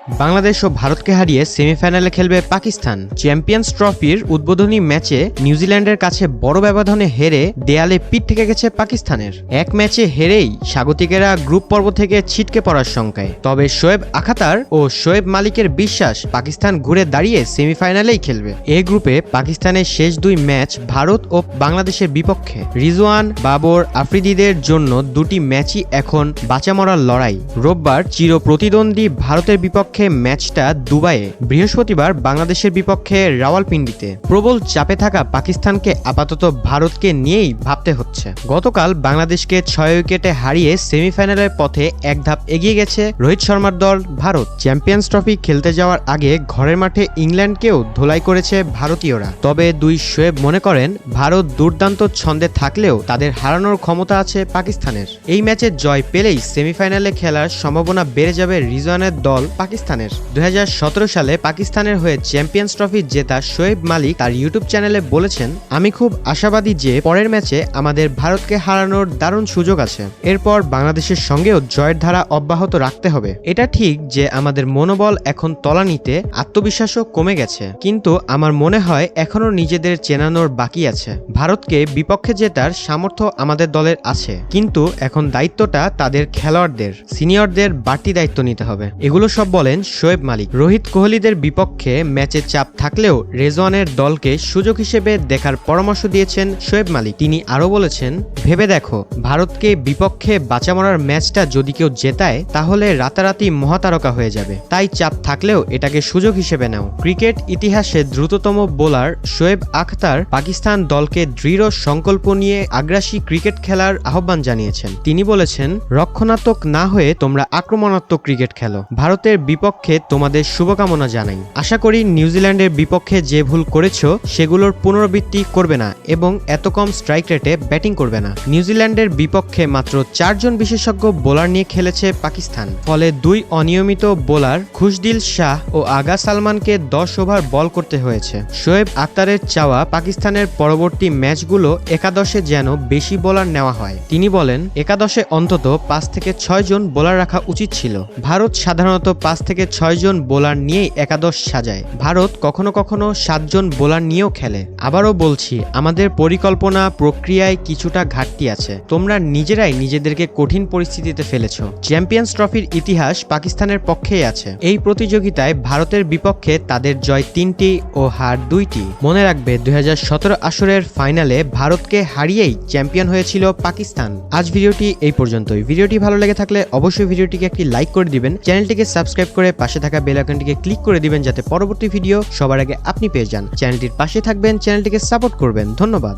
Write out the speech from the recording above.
বাংলাদেশ ও ভারতকে হারিয়ে সেমিফাইনালে খেলবে পাকিস্তান। চ্যাম্পিয়ন্স ট্রফির উদ্বোধনী ম্যাচে নিউজিল্যান্ডের কাছে বড় ব্যবধানে হেরে দেয়ালে পিঠ থেকে গেছে পাকিস্তানের। এক ম্যাচে হেরেই স্বাগতিকেরা গ্রুপ পর্ব থেকে ছিটকে পড়ার শঙ্কায়। তবে শোয়েব আখাতার ও শোয়েব মালিকের বিশ্বাস পাকিস্তান ঘুরে দাঁড়িয়ে সেমিফাইনালেই খেলবে। এই গ্রুপে পাকিস্তানের শেষ দুই ম্যাচ ভারত ও বাংলাদেশের বিপক্ষে। রিজওয়ান, বাবর, আফ্রিদিদের জন্য দুটি ম্যাচই এখন বাঁচা মরার লড়াই। রোববার চির প্রতিদ্বন্দ্বী ভারতের বিপক্ষে ম্যাচটা দুবাইয়ে, বৃহস্পতিবার বাংলাদেশের বিপক্ষে রাওয়ালপিন্ডিতে। প্রবল চাপে থাকা পাকিস্তানকে আপাতত ভারতকে নিয়েই ভাবতে হচ্ছে। গতকাল বাংলাদেশকে 6 উইকেটে হারিয়ে সেমিফাইনালের পথে এক ধাপ এগিয়ে গেছে রোহিত শর্মার দল ভারত। চ্যাম্পিয়ন্স ট্রফি খেলতে যাওয়ার আগে ঘরের মাঠে ইংল্যান্ডকেও ধোলাই করেছে ভারতীয়রা। তবে দুই শোয়েব মনে করেন ভারত দুর্দান্ত ছন্দে থাকলেও তাদের হারানোর ক্ষমতা আছে পাকিস্তানের। এই ম্যাচে জয় পেলেই সেমিফাইনালে খেলার সম্ভাবনা বেড়ে যাবে রিজওয়ানের দল পাকিস্তানের। 2017 সালে পাকিস্তানের হয়ে চ্যাম্পিয়ন্স ট্রফি জেতা শোয়েব মালিক তার ইউটিউব চ্যানেলে বলেছেন, আমি খুব আশাবাদী যে পরের ম্যাচে আমাদের ভারতকে হারানোর দারুণ সুযোগ আছে। এরপর বাংলাদেশের সঙ্গেও জয়ের ধারা অব্যাহত রাখতে হবে। এটা ঠিক যে আমাদের মনোবল এখন তলানিতে, আত্মবিশ্বাসও কমে গেছে, কিন্তু আমার মনে হয় এখনো নিজেদের চেনানোর বাকি আছে। ভারতকে বিপক্ষে জেতার সামর্থ্য আমাদের দলের আছে, কিন্তু এখন দায়িত্বটা তাদের খেলোয়াড়দের, সিনিয়রদের বাড়তি দায়িত্ব নিতে হবে। এগুলো সব বলেন শোয়েব মালিক। রোহিত কোহলিদের বিপক্ষে ম্যাচে চাপ থাকলেও রেজওয়ানের দলকে সুযোগ হিসেবে দেখার পরামর্শ দিয়েছেন শোয়েব মালিক। তিনি আরও বলেছেন, ভেবে দেখো, ভারতকে বিপক্ষে বাঁচা মরার ম্যাচটা যদি কেউ জেতায় তাহলে রাতারাতি মহাতারকা হয়ে যাবে। তাই চাপ থাকলেও এটাকে সুযোগ হিসেবে নাও। ক্রিকেট ইতিহাসে দ্রুততম বোলার শোয়েব আখতার পাকিস্তান দলকে দৃঢ় সংকল্প নিয়ে আগ্রাসী ক্রিকেট খেলার আহ্বান জানিয়েছেন। তিনি বলেছেন, রক্ষণাত্মক না হয়ে তোমরা আক্রমণাত্মক ক্রিকেট খেলো। ভারতের বিপক্ষে তোমাদের শুভকামনা জানাই। আশা করি নিউজিল্যান্ডের বিপক্ষে যে ভুল করেছো সেগুলোর পুনরাবৃত্তি করবে না এবং এত কম স্ট্রাইক রেটে ব্যাটিং করবে না। নিউজিল্যান্ডের বিপক্ষে মাত্র 4 জন বিশেষজ্ঞ বোলার নিয়ে খেলেছে পাকিস্তান। ফলে দুই অনিয়মিত বোলার খুশদিল শাহ ও আগা সালমানকে 10 ওভার বল করতে হয়েছে। শোয়েব আখতারের চাওয়া পাকিস্তানের পরবর্তী ম্যাচগুলো একাদশে যেন বেশি বোলার নেওয়া হয়। তিনি বলেন, একাদশে অন্তত 5 থেকে 6 জন বোলার রাখা উচিত ছিল। ভারত সাধারণত 5 থেকে 6 জন বোলার নিয়েই একাদশ সাজায়। ভারত কখনো কখনো 7 জন বোলার নিয়েও খেলে। আবারও বলছি, আমাদের পরিকল্পনা প্রক্রিয়ায় কিছুটা ঘাটতি আছে। তোমরা নিজেরাই নিজেদেরকে কঠিন পরিস্থিতিতে ফেলেছ। চ্যাম্পিয়ন্স ট্রফির ইতিহাস পাকিস্তানের পক্ষেই আছে। এই প্রতিযোগিতায় ভারতের বিপক্ষে তাদের জয় 3টি ও হার 2টি। মনে রাখবে, 2017 আসরের ফাইনালে ভারতকে হারিয়েই চ্যাম্পিয়ন হয়েছিল পাকিস্তান। আজ ভিডিওটি এই পর্যন্তই। ভিডিওটি ভালো লেগে থাকলে অবশ্যই ভিডিওটিকে একটি লাইক করে দিবেন, চ্যানেলটিকে সাবস্ক্রাইব করে পাশে থাকা বেল আইকনটিকে ক্লিক করে দিবেন যাতে পরবর্তী ভিডিও সবার আগে আপনি পেয়ে যান। চ্যানেলটির পাশে থাকবেন, চ্যানেলটিকে সাপোর্ট করবেন। ধন্যবাদ।